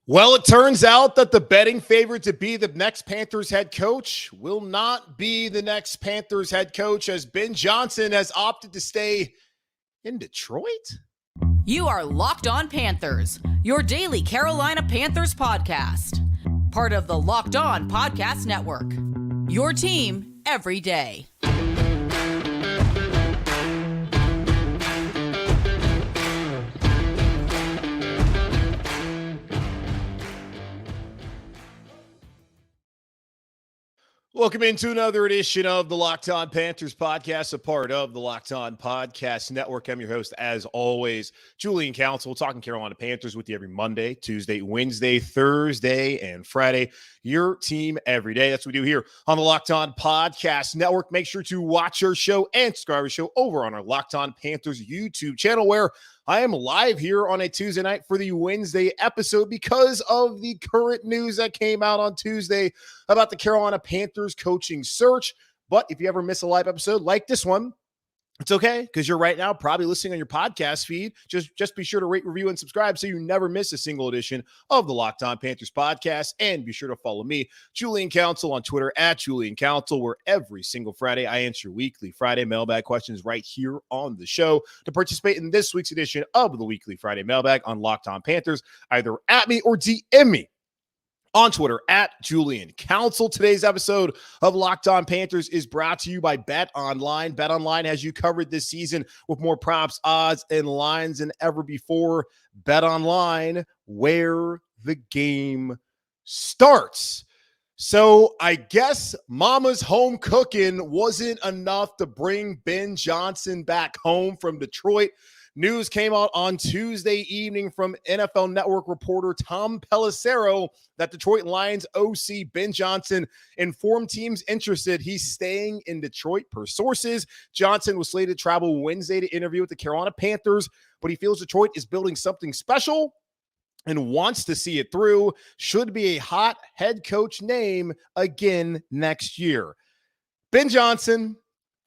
Well, it turns out that the betting favorite to be the next Panthers head coach will not be the next Panthers head coach, as Ben Johnson has opted to stay in Detroit. You are Locked On Panthers, your daily Carolina Panthers podcast. Part of the Locked On Podcast Network. Your team every day. Welcome into another edition of the Locked On Panthers podcast, a part of the Locked On Podcast Network. I'm your host, as always, Julian Council, talking Carolina Panthers with you every Monday, Tuesday, Wednesday, Thursday, and Friday. Your team every day. That's what we do here on the Locked On Podcast Network. Make sure to watch our show and subscribe to our show over on our Locked On Panthers YouTube channel, where I am live here on a Tuesday night for the Wednesday episode because of the current news that came out on Tuesday about the Carolina Panthers coaching search. But if you ever miss a live episode like this one, it's okay, because you're right now probably listening on your podcast feed. Just be sure to rate, review, and subscribe so you never miss a single edition of the Locked On Panthers podcast. And be sure to follow me, Julian Council, on Twitter at Julian Council, where every single Friday I answer weekly Friday mailbag questions right here on the show. To participate in this week's edition of the weekly Friday mailbag on Locked On Panthers, either at me or DM me on Twitter at Julian Council. Today's episode of Locked On Panthers is brought to you by Bet Online. Bet Online has you covered this season with more props, odds, and lines than ever before. Bet Online, where the game starts. So I guess Mama's home cooking wasn't enough to bring Ben Johnson back home from Detroit. News came out on Tuesday evening from NFL Network reporter Tom Pelissero that Detroit Lions OC Ben Johnson informed teams interested he's staying in Detroit. Per sources, Johnson was slated to travel Wednesday to interview with the Carolina Panthers, but he feels Detroit is building something special and wants to see it through. Should be a hot head coach name again next year. Ben Johnson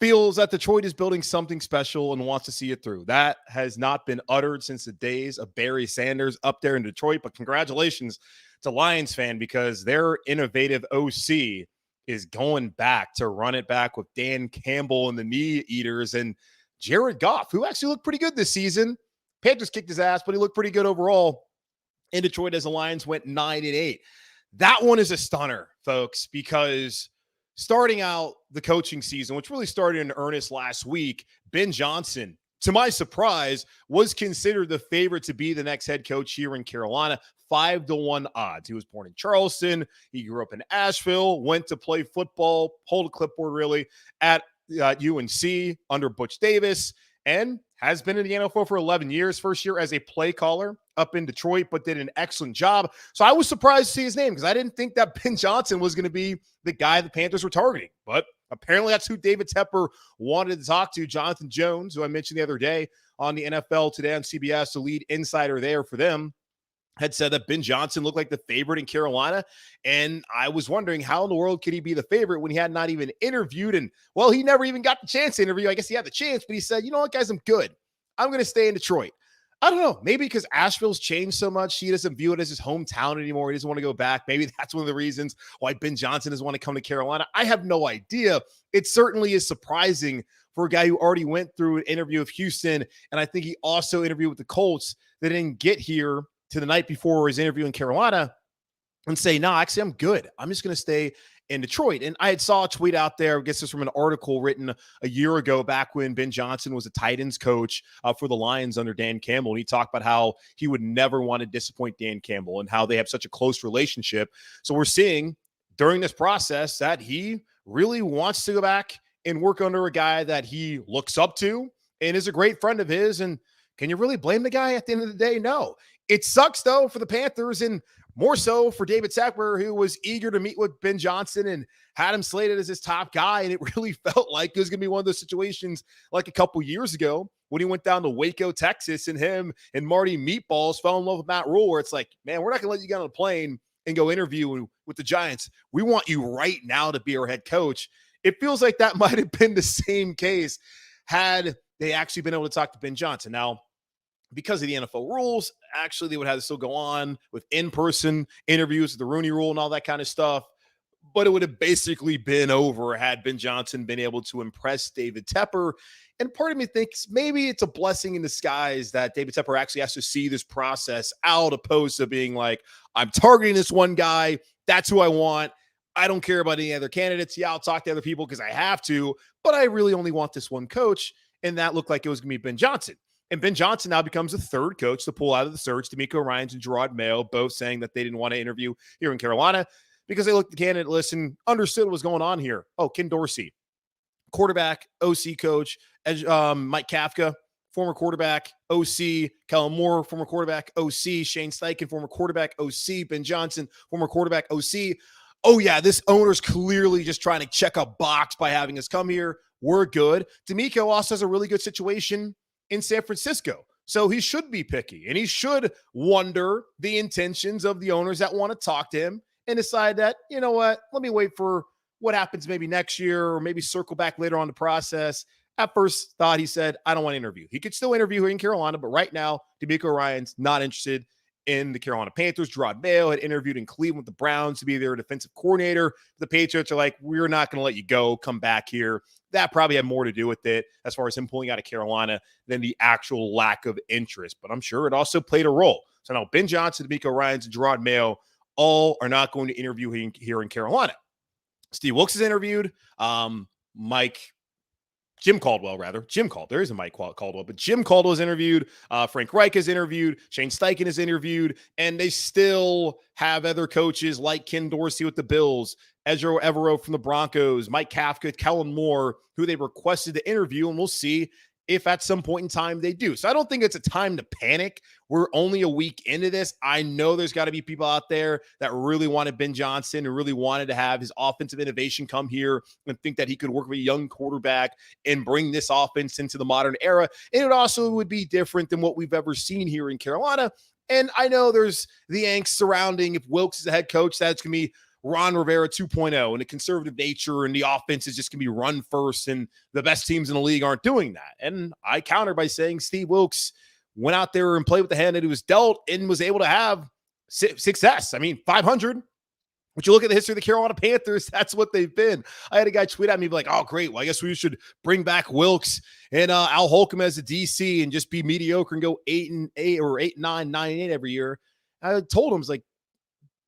feels that Detroit is building something special and wants to see it through. That has not been uttered since the days of Barry Sanders up there in Detroit, but congratulations to Lions fan, because their innovative OC is going back to run it back with Dan Campbell and the Knee Eaters and Jared Goff, who actually looked pretty good this season. Panthers kicked his ass, but he looked pretty good overall in Detroit as the Lions went 9-8. That one is a stunner, folks, because starting out the coaching season, which really started in earnest last week, Ben Johnson, to my surprise, was considered the favorite to be the next head coach here in Carolina. 5-1 odds. He was born in Charleston. He grew up in Asheville, went to play football, hold a clipboard really, at UNC under Butch Davis, and has been in the NFL for 11 years. First year as a play caller up in Detroit, but did an excellent job. So I was surprised to see his name, because I didn't think that Ben Johnson was going to be the guy the Panthers were targeting. But apparently that's who David Tepper wanted to talk to. Jonathan Jones, who I mentioned the other day on the NFL Today on CBS, the lead insider there for them, had said that Ben Johnson looked like the favorite in Carolina. And I was wondering, how in the world could he be the favorite when he had not even interviewed? And, well, he never even got the chance to interview. I guess he had the chance, but he said, you know what, guys, I'm good. I'm going to stay in Detroit. I don't know. Maybe because Asheville's changed so much, he doesn't view it as his hometown anymore. He doesn't want to go back. Maybe that's one of the reasons why Ben Johnson doesn't want to come to Carolina. I have no idea. It certainly is surprising for a guy who already went through an interview with Houston, and I think he also interviewed with the Colts, that didn't get here to the night before his interview in Carolina, and say, no, actually, I'm good. I'm just going to stay in Detroit. And I had saw a tweet out there, I guess this from an article written a year ago, back when Ben Johnson was a tight ends coach for the Lions under Dan Campbell. And he talked about how he would never want to disappoint Dan Campbell and how they have such a close relationship. So we're seeing during this process that he really wants to go back and work under a guy that he looks up to and is a great friend of his. And can you really blame the guy at the end of the day? No. It sucks, though, for the Panthers, and more so for David Tepper, who was eager to meet with Ben Johnson and had him slated as his top guy. And it really felt like it was going to be one of those situations like a couple years ago when he went down to Waco, Texas, and him and Marty Meatballs fell in love with Matt Rule, where it's like, man, we're not going to let you get on a plane and go interview with the Giants. We want you right now to be our head coach. It feels like that might have been the same case had they actually been able to talk to Ben Johnson. Now, because of the NFL rules, actually they would have to still go on with in-person interviews, the Rooney Rule and all that kind of stuff. But it would have basically been over had Ben Johnson been able to impress David Tepper. And part of me thinks maybe it's a blessing in disguise that David Tepper actually has to see this process out, opposed to being like, I'm targeting this one guy. That's who I want. I don't care about any other candidates. Yeah, I'll talk to other people because I have to, but I really only want this one coach. And that looked like it was going to be Ben Johnson. And Ben Johnson now becomes the third coach to pull out of the search. D'Amico Ryans and Gerard Mayo both saying that they didn't want to interview here in Carolina because they looked at the candidate list and understood what was going on here. Oh, Ken Dorsey, quarterback, OC coach, Mike Kafka, former quarterback, OC, Kellen Moore, former quarterback, OC, Shane Steichen, former quarterback, OC, Ben Johnson, former quarterback, OC. Oh, yeah, this owner's clearly just trying to check a box by having us come here. We're good. D'Amico also has a really good situation in San Francisco. So he should be picky, and he should wonder the intentions of the owners that want to talk to him and decide that, you know what, let me wait for what happens maybe next year or maybe circle back later on the process. At first thought, he said, I don't want to interview. He could still interview here in Carolina, but right now, D'Amico Ryans not interested in the Carolina Panthers. Gerard Mayo had interviewed in Cleveland with the Browns to be their defensive coordinator. The Patriots are like, we're not going to let you go. Come back here. That probably had more to do with it as far as him pulling out of Carolina than the actual lack of interest. But I'm sure it also played a role. So now Ben Johnson, D'Amico Ryans, and Gerard Mayo all are not going to interview here in Carolina. Steve Wilkes is interviewed. Jim Caldwell. There is a Mike Caldwell, but Jim Caldwell is interviewed. Frank Reich is interviewed. Shane Steichen is interviewed. And they still have other coaches like Ken Dorsey with the Bills, Ezra Evero from the Broncos, Mike Kafka, Kellen Moore, who they requested to interview. And we'll see if at some point in time they do. So I don't think it's a time to panic. We're only a week into this. I know there's got to be people out there that really wanted Ben Johnson and really wanted to have his offensive innovation come here and think that he could work with a young quarterback and bring this offense into the modern era. And it also would be different than what we've ever seen here in Carolina. And I know there's the angst surrounding if Wilkes is the head coach, that's going to be Ron Rivera 2.0 and a conservative nature, and the offense is just going to be run first, and the best teams in the league aren't doing that. And I counter by saying Steve Wilkes went out there and played with the hand that he was dealt and was able to have success. I mean, 500. When you look at the history of the Carolina Panthers, that's what they've been. I had a guy tweet at me like, oh, great. Well, I guess we should bring back Wilkes and Al Holcomb as a DC and just be mediocre and go 8-8 or 8-9, 9-8 every year. I told him, I was like,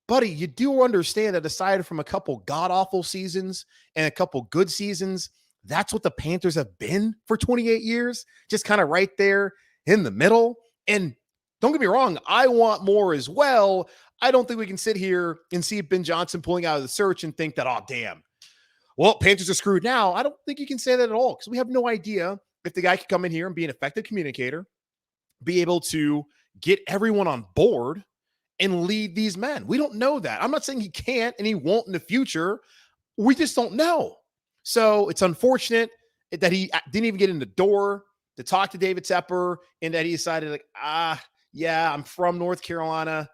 buddy, you do understand that aside from a couple god-awful seasons and a couple good seasons, that's what the Panthers have been for 28 years, just kind of right there in the middle. And don't get me wrong, I want more as well. I don't think we can sit here and see Ben Johnson pulling out of the search and think that, oh, damn, well, Panthers are screwed now. I don't think you can say that at all because we have no idea if the guy could come in here and be an effective communicator, be able to get everyone on board and lead these men. We don't know that. I'm not saying he can't and he won't in the future. We just don't know. So it's unfortunate that he didn't even get in the door to talk to David Tepper and that he decided like, yeah, I'm from North Carolina,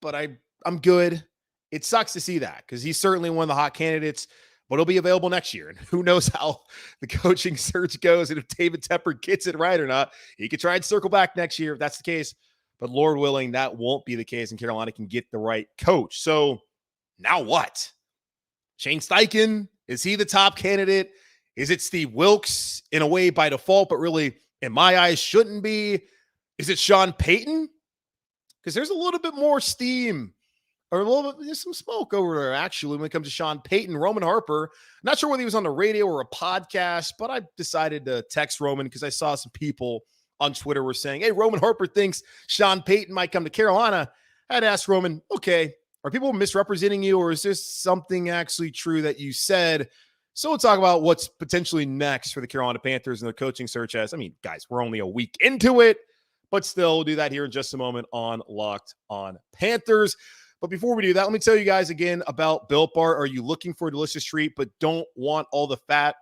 but I'm good. It sucks to see that because he's certainly one of the hot candidates, but he'll be available next year. And who knows how the coaching search goes and if David Tepper gets it right or not. He could try and circle back next year if that's the case. But Lord willing, that won't be the case, and Carolina can get the right coach. So now what? Shane Steichen, is he the top candidate? Is it Steve Wilkes in a way by default, but really in my eyes shouldn't be? Is it Sean Payton? Because there's a little bit more steam or a little bit, there's some smoke over there actually when it comes to Sean Payton. Roman Harper, not sure whether he was on the radio or a podcast, but I decided to text Roman because I saw some people on Twitter were saying, hey, Roman Harper thinks Sean Payton might come to Carolina. I had asked Roman, okay, are people misrepresenting you or is this something actually true that you said? So we'll talk about what's potentially next for the Carolina Panthers and their coaching search as, I mean, guys, we're only a week into it, but still we'll do that here in just a moment on Locked On Panthers. But before we do that, let me tell you guys again about Built Bar. Are you looking for a delicious treat but don't want all the fat?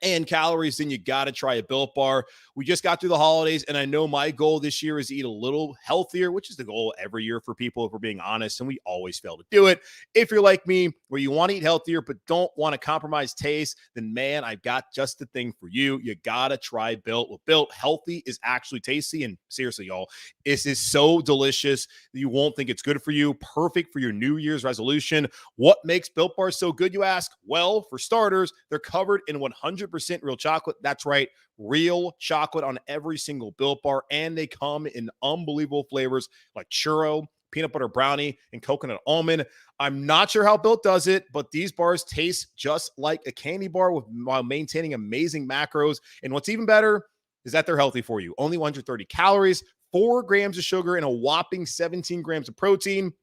and calories, then you got to try a Built Bar. We just got through the holidays, and I know my goal this year is to eat a little healthier, which is the goal every year for people, if we're being honest, and we always fail to do it. If you're like me, where you want to eat healthier but don't want to compromise taste, then man, I've got just the thing for you. You got to try Built. With Built, healthy is actually tasty, and seriously, y'all, this is so delicious that you won't think it's good for you. Perfect for your New Year's resolution. What makes Built Bars so good, you ask? Well, for starters, they're covered in 100% real chocolate. That's right, real chocolate on every single Built Bar, and they come in unbelievable flavors like churro, peanut butter brownie, and coconut almond. I'm not sure how Built does it, but these bars taste just like a candy bar while maintaining amazing macros. And what's even better is that they're healthy for you. Only 130 calories, 4 grams of sugar, and a whopping 17 grams of protein.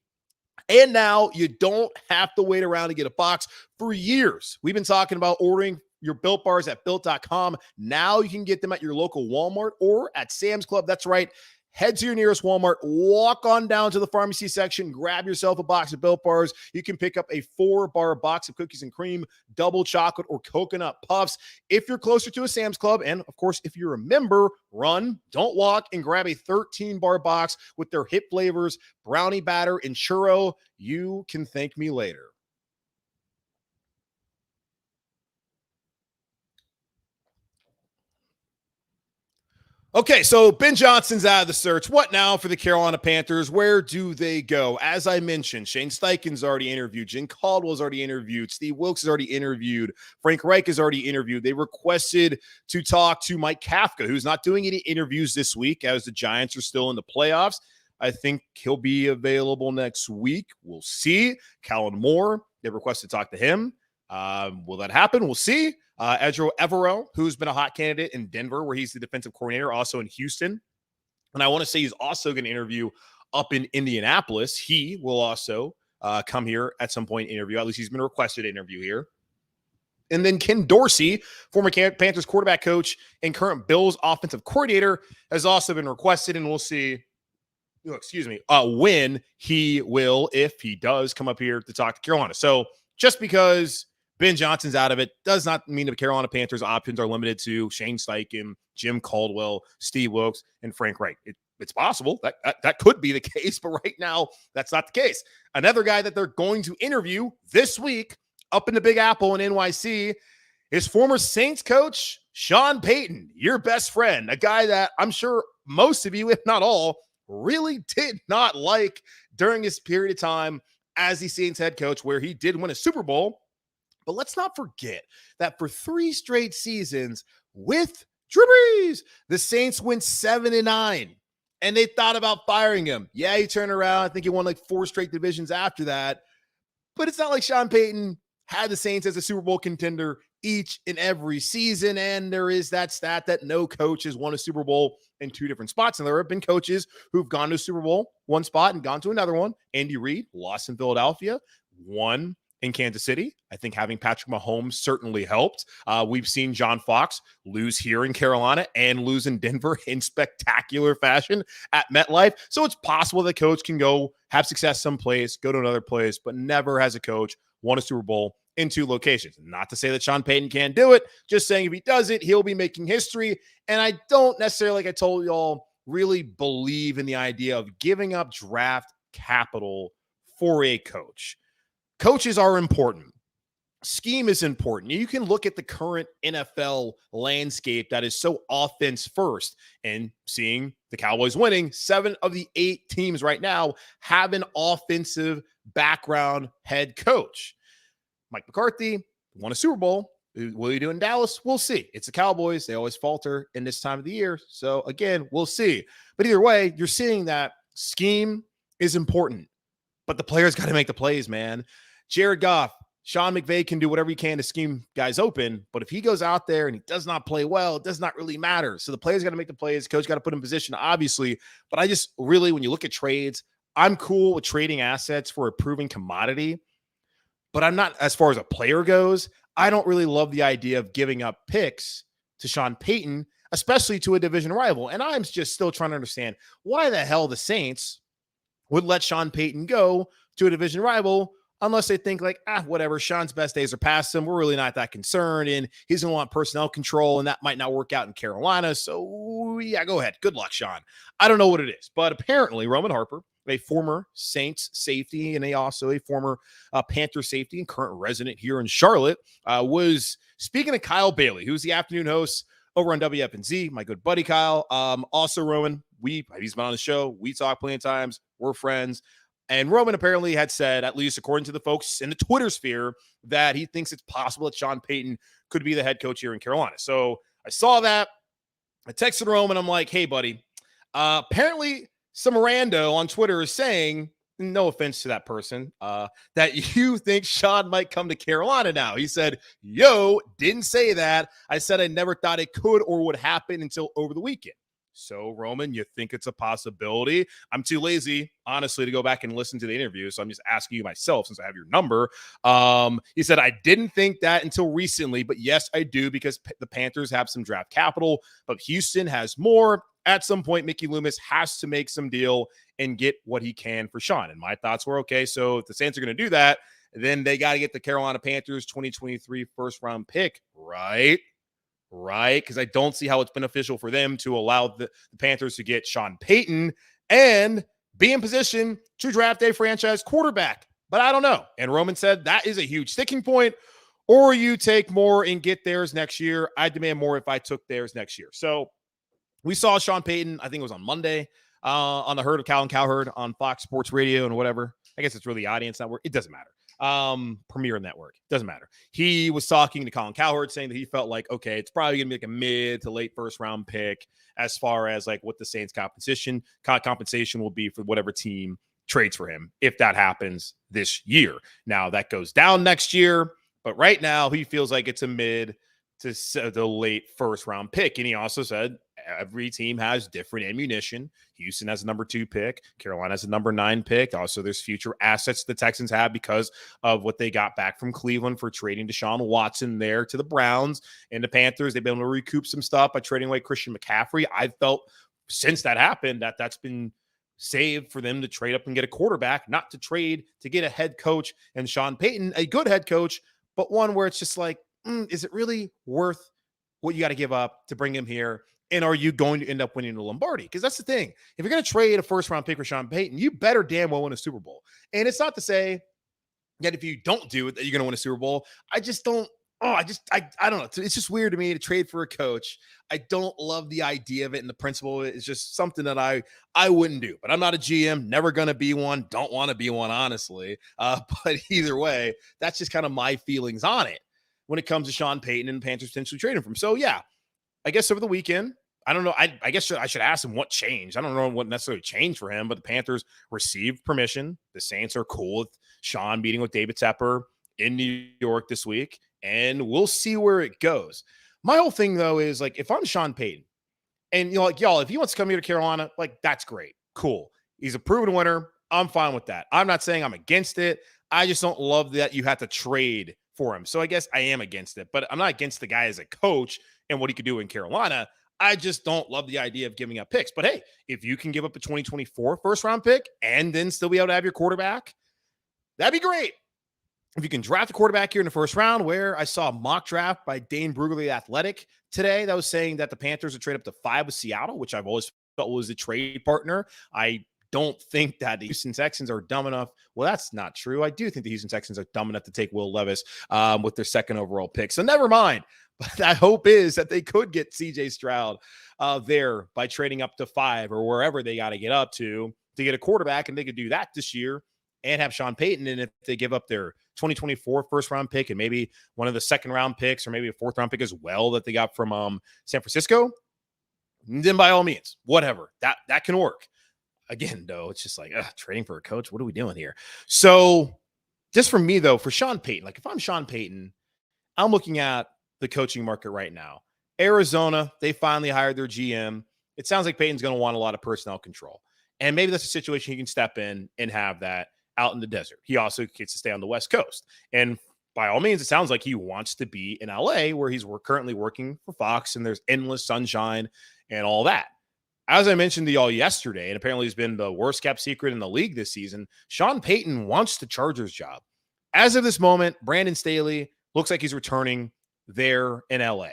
And now you don't have to wait around to get a box. For years, we've been talking about ordering your Built Bars at Built.com. Now you can get them at your local Walmart or at Sam's Club. That's right. Head to your nearest Walmart, walk on down to the pharmacy section, grab yourself a box of Built Bars. You can pick up a 4-bar box of cookies and cream, double chocolate, or coconut puffs. If you're closer to a Sam's Club, and of course, if you're a member, run, don't walk, and grab a 13-bar box with their hit flavors, brownie batter, and churro. You can thank me later. Okay, so Ben Johnson's out of the search. What now for the Carolina Panthers? Where do they go? As I mentioned, Shane Steichen's already interviewed. Jen Caldwell's already interviewed. Steve Wilkes has already interviewed. Frank Reich has already interviewed. They requested to talk to Mike Kafka, who's not doing any interviews this week as the Giants are still in the playoffs. I think he'll be available next week. We'll see. Kellen Moore, they requested to talk to him. Will that happen? We'll see. Edro Evero, who's been a hot candidate in Denver, where he's the defensive coordinator, also in Houston. And I want to say he's also going to interview up in Indianapolis. He will also come here at some point and interview. At least he's been requested to interview here. And then Ken Dorsey, former Panthers quarterback coach and current Bills offensive coordinator, has also been requested, and we'll see. When he will, if he does come up here to talk to Carolina. So just because Ben Johnson's out of it does not mean the Carolina Panthers options are limited to Shane Steichen, Jim Caldwell, Steve Wilkes, and Frank Reich. It's possible that could be the case, but right now that's not the case. Another guy that they're going to interview this week up in the Big Apple in NYC is former Saints coach Sean Payton, your best friend, a guy that I'm sure most of you, if not all, really did not like during his period of time as the Saints head coach, where he did win a Super Bowl. But let's not forget that for 3 straight seasons with Drew Brees, the Saints went 7-9, and they thought about firing him. Yeah, he turned around. I think he won like 4 straight divisions after that. But it's not like Sean Payton had the Saints as a Super Bowl contender each and every season. And there is that stat that no coach has won a Super Bowl in 2 different spots. And there have been coaches who've gone to a Super Bowl, one spot, and gone to another one. Andy Reid lost in Philadelphia, won in Kansas City. I think having Patrick Mahomes certainly helped. We've seen John Fox lose here in Carolina and lose in Denver in spectacular fashion at MetLife. So it's possible the coach can go have success someplace, go to another place, but never has a coach won a Super Bowl in 2 locations. Not to say that Sean Payton can't do it, just saying if he does it, he'll be making history. And I don't necessarily, like I told y'all, really believe in the idea of giving up draft capital for a coach. Coaches are important. Scheme is important. You can look at the current NFL landscape that is so offense first, and seeing the Cowboys winning, 7 of the 8 teams right now have an offensive background head coach. Mike McCarthy won a Super Bowl. Will he do in Dallas? We'll see. It's the Cowboys. They always falter in this time of the year. So again, we'll see. But either way, you're seeing that scheme is important, but the players got to make the plays, man. Jared Goff, Sean McVay can do whatever he can to scheme guys open, but if he goes out there and he does not play well, it does not really matter. So the players got to make the plays. Coach got to put in position, obviously. But I just really, when you look at trades, I'm cool with trading assets for a proven commodity, but I'm not, as far as a player goes, I don't really love the idea of giving up picks to Sean Payton, especially to a division rival. And I'm just still trying to understand why the hell the Saints would let Sean Payton go to a division rival unless they think like, whatever, Sean's best days are past him. We're really not that concerned, and he's going to want personnel control, and that might not work out in Carolina. So, yeah, go ahead. Good luck, Sean. I don't know what it is, but apparently Roman Harper, a former Saints safety and also a former Panther safety and current resident here in Charlotte, was speaking to Kyle Bailey, who's the afternoon host over on WFNZ, my good buddy Kyle. Also, Roman, he's been on the show. We talk plenty of times. We're friends. And Roman apparently had said, at least according to the folks in the Twitter sphere, that he thinks it's possible that Sean Payton could be the head coach here in Carolina. So I saw that. I texted Roman. I'm like, hey, buddy, apparently some rando on Twitter is saying, no offense to that person, that you think Sean might come to Carolina now. He said, yo, didn't say that. I said I never thought it could or would happen until over the weekend. So, Roman, you think it's a possibility? I'm too lazy, honestly, to go back and listen to the interview, so I'm just asking you myself since I have your number. He said, I didn't think that until recently, but yes, I do, because the Panthers have some draft capital, but Houston has more. At some point, Mickey Loomis has to make some deal and get what he can for Sean. And my thoughts were, okay, so if the Saints are going to do that, then they got to get the Carolina Panthers 2023 first-round pick, right? Right, because I don't see how it's beneficial for them to allow the Panthers to get Sean Payton and be in position to draft a franchise quarterback. But I don't know. And Roman said that is a huge sticking point. Or you take more and get theirs next year. I demand more if I took theirs next year. So we saw Sean Payton, I think it was on Monday, on the Herd of Cal and Cowherd on Fox Sports Radio and whatever. I guess it's really the Audience Network. It doesn't matter. Premier Network, doesn't matter. He was talking to Colin Cowherd saying that he felt like, okay, it's probably gonna be like a mid to late first round pick as far as like what the Saints compensation will be for whatever team trades for him if that happens this year. Now that goes down next year, but right now he feels like it's a mid to the late first round pick. And he also said every team has different ammunition. Houston has a number 2 pick. Carolina has a number 9 pick. Also, there's future assets the Texans have because of what they got back from Cleveland for trading Deshaun Watson there to the Browns. And the Panthers, they've been able to recoup some stuff by trading away Christian McCaffrey. I felt since that happened that's been saved for them to trade up and get a quarterback, not to trade to get a head coach and Sean Payton, a good head coach, but one where it's just like, is it really worth what you got to give up to bring him here? And are you going to end up winning the Lombardi? Because that's the thing. If you're going to trade a first-round pick for Sean Payton, you better damn well win a Super Bowl. And it's not to say that if you don't do it, that you're going to win a Super Bowl. I don't know. It's just weird to me to trade for a coach. I don't love the idea of it, and the principle of it is just something that I wouldn't do. But I'm not a GM, never going to be one, don't want to be one, honestly. But either way, that's just kind of my feelings on it when it comes to Sean Payton and the Panthers potentially trading for him. So, yeah, I guess over the weekend, I don't know. I guess I should ask him what changed. I don't know what necessarily changed for him, but the Panthers received permission. The Saints are cool with Sean meeting with David Tepper in New York this week, and we'll see where it goes. My whole thing, though, is like if I'm Sean Payton and, like, y'all, if he wants to come here to Carolina, like, that's great. Cool. He's a proven winner. I'm fine with that. I'm not saying I'm against it. I just don't love that you have to trade for him. So I guess I am against it, but I'm not against the guy as a coach and what he could do in Carolina. I just don't love the idea of giving up picks. But hey, if you can give up a 2024 first round pick and then still be able to have your quarterback, that'd be great. If you can draft a quarterback here in the first round, where I saw a mock draft by Dane Brugler, the Athletic, today that was saying that the Panthers would trade up to 5 with Seattle, which I've always felt was a trade partner. I don't think that the Houston Texans are dumb enough. Well, that's not true. I do think the Houston Texans are dumb enough to take Will Levis with their second overall pick. So never mind. But that hope is that they could get CJ Stroud there by trading up to 5 or wherever they got to get up to get a quarterback. And they could do that this year and have Sean Payton. And if they give up their 2024 first round pick and maybe one of the second round picks or maybe a fourth round pick as well that they got from San Francisco, then by all means, whatever, that can work. Again, though, it's just like trading for a coach. What are we doing here? So just for me, though, for Sean Payton, like if I'm Sean Payton, I'm looking at the coaching market right now. Arizona, they finally hired their GM. It sounds like Payton's going to want a lot of personnel control. And maybe that's a situation he can step in and have that out in the desert. He also gets to stay on the West Coast. And by all means, it sounds like he wants to be in LA where he's currently working for Fox and there's endless sunshine and all that. As I mentioned to y'all yesterday, and apparently he's been the worst kept secret in the league this season, Sean Payton wants the Chargers job. as of this moment, Brandon Staley looks like he's returning there in LA.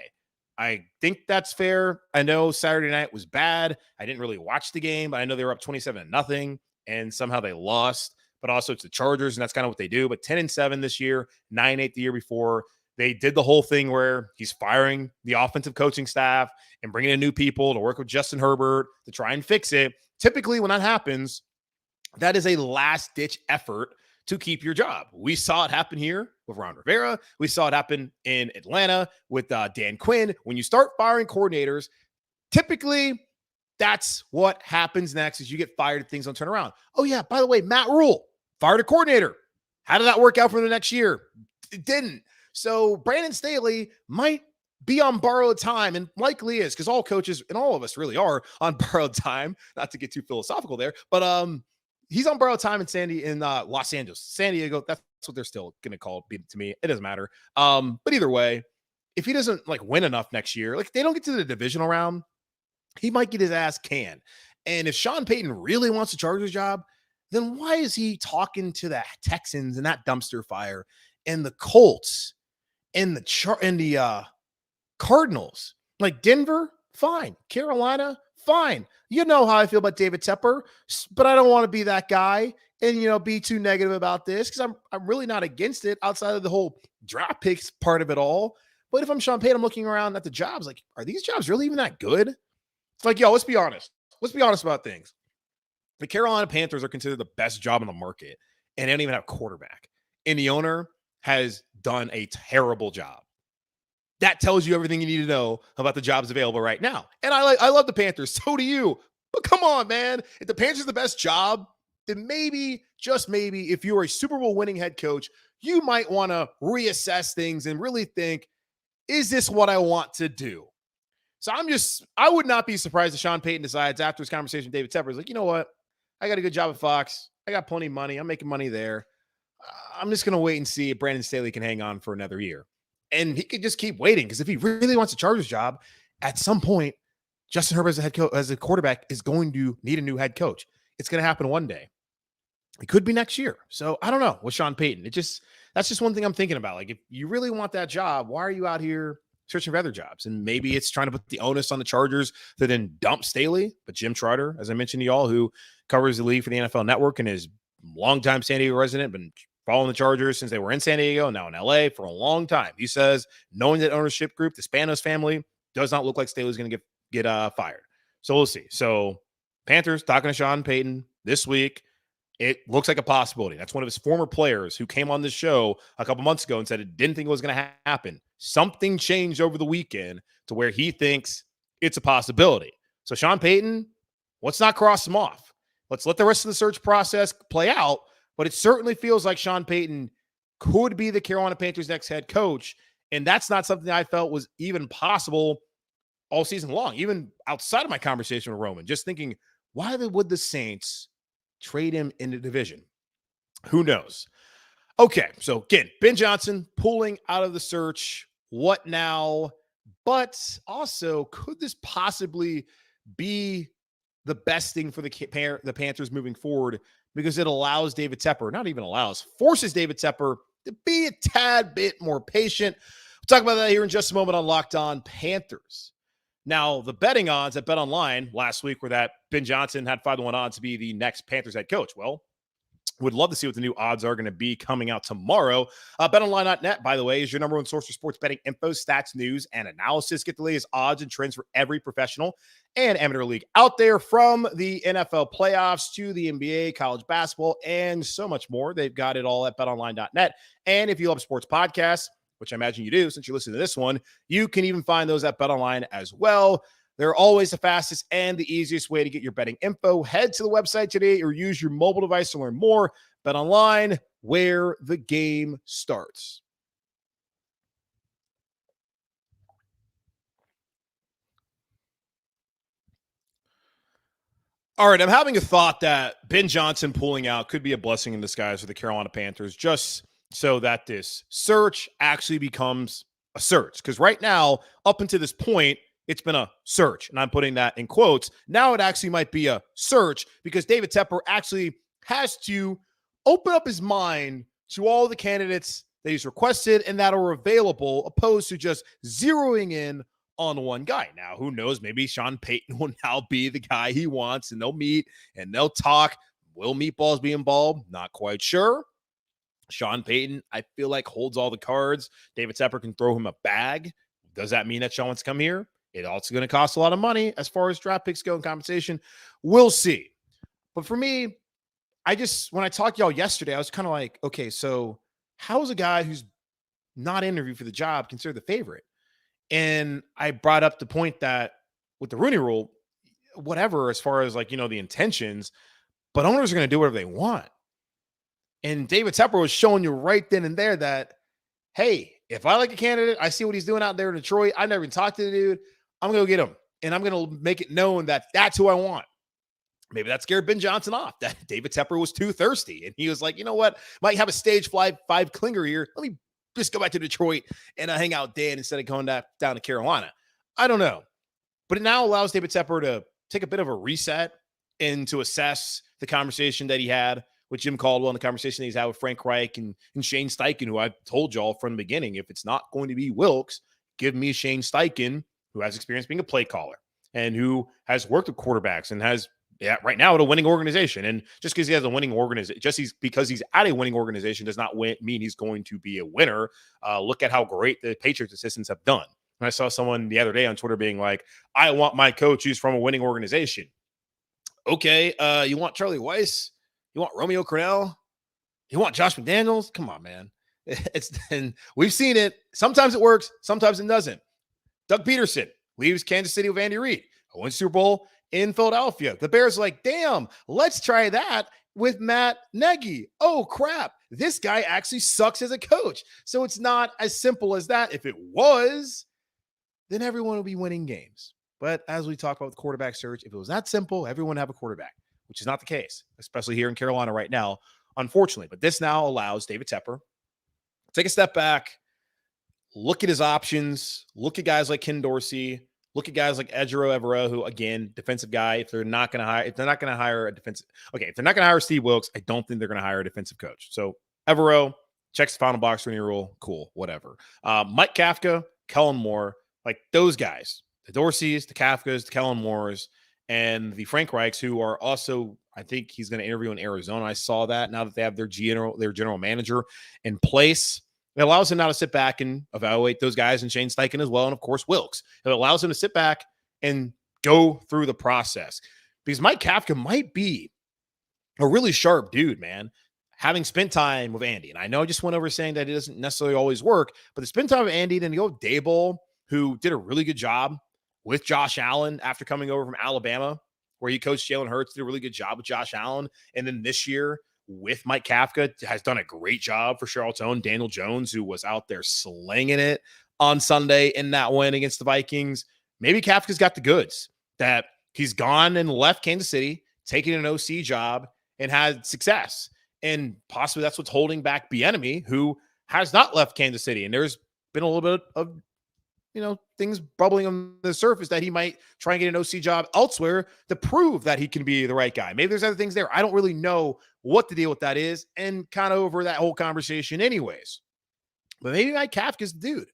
I think that's fair. I know Saturday night was bad. I didn't really watch the game, but I know they were up 27-0 and somehow they lost. But also it's the Chargers, and that's kind of what they do. But 10-7 this year, 9-8 the year before. They did the whole thing where he's firing the offensive coaching staff and bringing in new people to work with Justin Herbert to try and fix it. Typically, when that happens, that is a last-ditch effort to keep your job. We saw it happen here with Ron Rivera. We saw it happen in Atlanta with Dan Quinn. When you start firing coordinators, typically that's what happens next is you get fired and things don't turn around. Oh, yeah, by the way, Matt Rule fired a coordinator. How did that work out for the next year? It didn't. So Brandon Staley might be on borrowed time and likely is because all coaches and all of us really are on borrowed time, not to get too philosophical there, but he's on borrowed time in Los Angeles. San Diego, that's what they're still going to call it to me. It doesn't matter. But either way, if he doesn't win enough next year, they don't get to the divisional round, he might get his ass canned. And if Sean Payton really wants a Chargers job, then why is he talking to the Texans and that dumpster fire and the Colts and the Cardinals? Denver, fine. Carolina, fine. You know how I feel about David Tepper, but I don't want to be that guy and, be too negative about this because I'm really not against it outside of the whole draft picks part of it all. But if I'm Sean Payton, I'm looking around at the jobs, are these jobs really even that good? It's yo, let's be honest. Let's be honest about things. The Carolina Panthers are considered the best job in the market, and they don't even have a quarterback. And the owner has done a terrible job. That tells you everything you need to know about the jobs available right now. And I love the Panthers. So do you. But come on, man. If the Panthers are the best job, then maybe, just maybe, if you're a Super Bowl winning head coach, you might want to reassess things and really think, is this what I want to do? So I would not be surprised if Sean Payton decides after his conversation with David Tepper, you know what? I got a good job at Fox. I got plenty of money. I'm making money there. I'm just going to wait and see if Brandon Staley can hang on for another year. And he could just keep waiting because if he really wants a Chargers job, at some point, Justin Herbert as a quarterback is going to need a new head coach. It's going to happen one day. It could be next year. So I don't know with Sean Payton. That's just one thing I'm thinking about. If you really want that job, why are you out here searching for other jobs? And maybe it's trying to put the onus on the Chargers to then dump Staley. But Jim Trotter, as I mentioned to y'all, who covers the league for the NFL Network and is longtime San Diego resident, been following the Chargers since they were in San Diego and now in LA for a long time. He says, knowing that ownership group, the Spanos family, does not look like Staley's going to get fired. So we'll see. So Panthers talking to Sean Payton this week. It looks like a possibility. That's one of his former players who came on this show a couple months ago and said it didn't think it was going to happen. Something changed over the weekend to where he thinks it's a possibility. So Sean Payton, let's not cross him off. Let's let the rest of the search process play out. But it certainly feels like Sean Payton could be the Carolina Panthers' next head coach. And that's not something I felt was even possible all season long, even outside of my conversation with Roman. Just thinking, why would the Saints trade him in the division? Who knows? Okay, so again, Ben Johnson pulling out of the search. What now? But also, could this possibly be the best thing for the Panthers moving forward? Because it allows David Tepper, not even allows, forces David Tepper to be a tad bit more patient. We'll talk about that here in just a moment on Locked On Panthers. Now, the betting odds at BetOnline last week were that Ben Johnson had 5-1 odds to be the next Panthers head coach. Well, would love to see what the new odds are going to be coming out tomorrow. BetOnline.net, by the way, is your number one source for sports betting info, stats, news, and analysis. Get the latest odds and trends for every professional and amateur league out there, from the NFL playoffs to the NBA, college basketball, and so much more. They've got it all at BetOnline.net. And if you love sports podcasts, which I imagine you do since you're listening to this one, you can even find those at BetOnline as well. They're always the fastest and the easiest way to get your betting info. Head to the website today or use your mobile device to learn more. BetOnline, where the game starts. All right, I'm having a thought that Ben Johnson pulling out could be a blessing in disguise for the Carolina Panthers, just so that this search actually becomes a search. Because right now, up until this point, it's been a search, and I'm putting that in quotes. Now it actually might be a search because David Tepper actually has to open up his mind to all the candidates that he's requested and that are available, opposed to just zeroing in on one guy. Now, who knows? Maybe Sean Payton will now be the guy he wants, and they'll meet and they'll talk. Will meatballs be involved? Not quite sure. Sean Payton, I feel like, holds all the cards. David Tepper can throw him a bag. Does that mean that Sean wants to come here? It's also going to cost a lot of money as far as draft picks go and compensation. We'll see. But for me, when I talked to y'all yesterday, I was kind of like, okay, so how is a guy who's not interviewed for the job considered the favorite? And I brought up the point that with the Rooney Rule, whatever, as far as the intentions, but owners are going to do whatever they want. And David Tepper was showing you right then and there that, hey, if I like a candidate, I see what he's doing out there in Detroit. I never even talked to the dude. I'm going to go get him. And I'm going to make it known that that's who I want. Maybe that scared Ben Johnson off, that David Tepper was too thirsty. And he was like, you know what? Might have a stage 5 clinger here. Let me just go back to Detroit and hang out Dan instead of going down to Carolina. I don't know. But it now allows David Tepper to take a bit of a reset and to assess the conversation that he had with Jim Caldwell and the conversation that he's had with Frank Reich and Shane Steichen, who I've told y'all from the beginning, if it's not going to be Wilkes, give me Shane Steichen, who has experience being a play caller and who has worked with quarterbacks and has right now at a winning organization. And just because he has a winning organization, because he's at a winning organization does not mean he's going to be a winner. Look at how great the Patriots assistants have done. And I saw someone the other day on Twitter being like, I want my coach who's from a winning organization. Okay, you want Charlie Weiss? You want Romeo Crennel? You want Josh McDaniels? Come on, man. And we've seen it. Sometimes it works. Sometimes it doesn't. Doug Peterson leaves Kansas City with Andy Reid. Wins Super Bowl in Philadelphia. The Bears are like, damn, let's try that with Matt Nagy. Oh, crap. This guy actually sucks as a coach. So it's not as simple as that. If it was, then everyone would be winning games. But as we talk about the quarterback search, if it was that simple, everyone would have a quarterback, which is not the case, especially here in Carolina right now, unfortunately. But this now allows David Tepper to take a step back, look at his options, look at guys like Ken Dorsey, look at guys like Ejiro Evero, who, again, defensive guy. If they're not going to hire Steve Wilkes, I don't think they're going to hire a defensive coach. So Evero checks the final box Rooney Rule, cool, whatever. Mike Kafka, Kellen Moore, like those guys, the Dorseys, the Kafkas, the Kellen Moores, and the Frank Reichs, who are also, I think he's going to interview in Arizona. I saw that now that they have their general manager in place. It allows him now to sit back and evaluate those guys and Shane Steichen as well. And of course, Wilkes. It allows him to sit back and go through the process because Mike Kafka might be a really sharp dude, man, having spent time with Andy. And I know I just went over saying that it doesn't necessarily always work, but to spend time with Andy, then you go with Daboll, who did a really good job with Josh Allen after coming over from Alabama, where he coached Jalen Hurts, did a really good job with Josh Allen. And then this year with Mike Kafka has done a great job for Charlotte's own Daniel Jones, who was out there slinging it on Sunday in that win against the Vikings. Maybe Kafka's got the goods, that he's gone and left Kansas City, taking an OC job and had success. And possibly that's what's holding back Bieniemy, who has not left Kansas City. And there's been a little bit of things bubbling on the surface that he might try and get an OC job elsewhere to prove that he can be the right guy. Maybe there's other things there. I don't really know what the deal with that is, and kind of over that whole conversation anyways. But maybe Mike Kafka's the dude,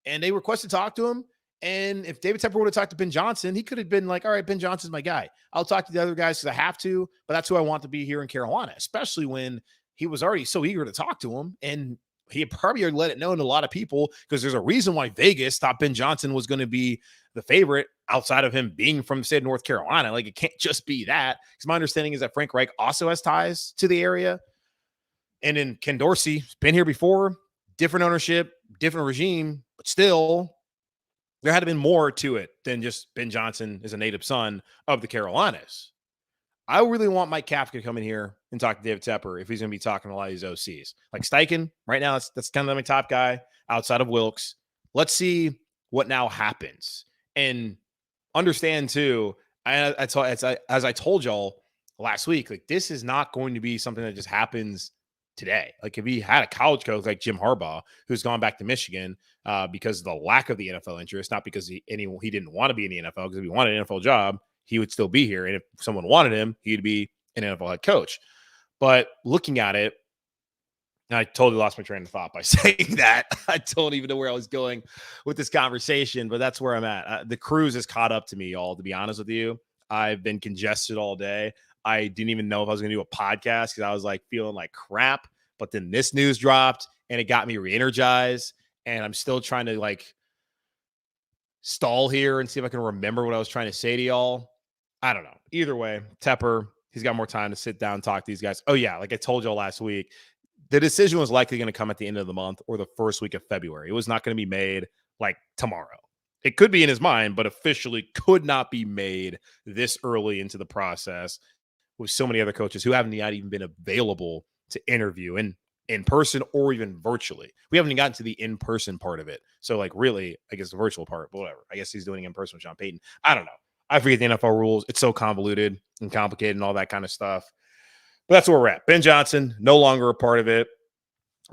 and they requested to talk to him. And if David Tepper would have talked to Ben Johnson, he could have been like, all right, Ben Johnson's my guy. I'll talk to the other guys because I have to, but that's who I want to be here in Carolina, especially when he was already so eager to talk to him. And he probably already let it know to a lot of people, because there's a reason why Vegas thought Ben Johnson was going to be the favorite outside of him being from the state of North Carolina. Like, it can't just be that. Because my understanding is that Frank Reich also has ties to the area. And then Ken Dorsey has been here before, different ownership, different regime, but still there had to been more to it than just Ben Johnson is a native son of the Carolinas. I really want Mike Kafka to come in here and talk to David Tepper if he's going to be talking to a lot of these OCs. Like Steichen, right now, that's kind of my top guy outside of Wilkes. Let's see what now happens. And understand, too, as I told y'all last week, like, this is not going to be something that just happens today. Like, if he had a college coach like Jim Harbaugh, who's gone back to Michigan because of the lack of the NFL interest, not because he didn't want to be in the NFL, because if he wanted an NFL job, he would still be here. And if someone wanted him, he'd be an NFL head coach. But looking at it, I totally lost my train of thought by saying that. I don't even know where I was going with this conversation, but that's where I'm at. The cruise has caught up to me, y'all, to be honest with you. I've been congested all day. I didn't even know if I was going to do a podcast because I was like feeling like crap. But then this news dropped and it got me re-energized. And I'm still trying to like stall here and see if I can remember what I was trying to say to y'all. I don't know. Either way, Tepper, he's got more time to sit down and talk to these guys. Oh, yeah. Like I told y'all last week, the decision was likely going to come at the end of the month or the first week of February. It was not going to be made like tomorrow. It could be in his mind, but officially could not be made this early into the process with so many other coaches who haven't yet even been available to interview in person or even virtually. We haven't even gotten to the in-person part of it. So like really, I guess the virtual part, but whatever. I guess he's doing it in person with Sean Payton. I don't know. I forget the NFL rules. It's so convoluted and complicated and all that kind of stuff. But that's where we're at. Ben Johnson, no longer a part of it.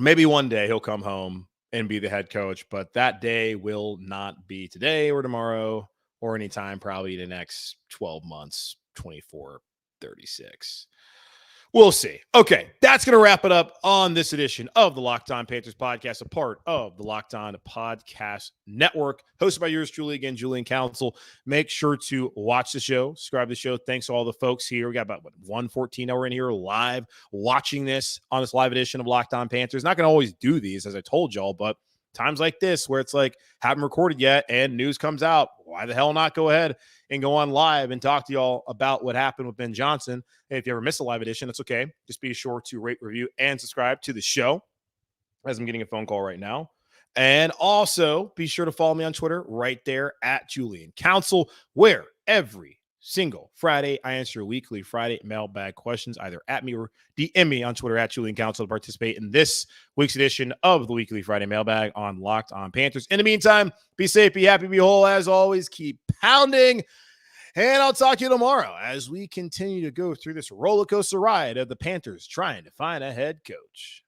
Maybe one day he'll come home and be the head coach, but that day will not be today or tomorrow or anytime probably the next 12 months, 24, 36. We'll see. Okay, that's going to wrap it up on this edition of the Locked On Panthers podcast, a part of the Locked On Podcast Network, hosted by yours truly, again, Julian Council. Make sure to watch the show, subscribe to the show. Thanks to all the folks here. We got about 114 hour in here live watching this on this live edition of Locked On Panthers. Not going to always do these, as I told y'all, but times like this where it's like, haven't recorded yet and news comes out, why the hell not go ahead and go on live and talk to y'all about what happened with Ben Johnson. Hey, if you ever miss a live edition, that's okay. Just be sure to rate, review, and subscribe to the show, as I'm getting a phone call right now. And also be sure to follow me on Twitter right there at Julian Council, where every single Friday I answer your weekly Friday mailbag questions, either at me or DM me on Twitter at Julian Council to participate in this week's edition of the weekly Friday mailbag on Locked On Panthers. In the meantime, be safe, be happy, be whole. As always, keep pounding. And I'll talk to you tomorrow as we continue to go through this roller coaster ride of the Panthers trying to find a head coach.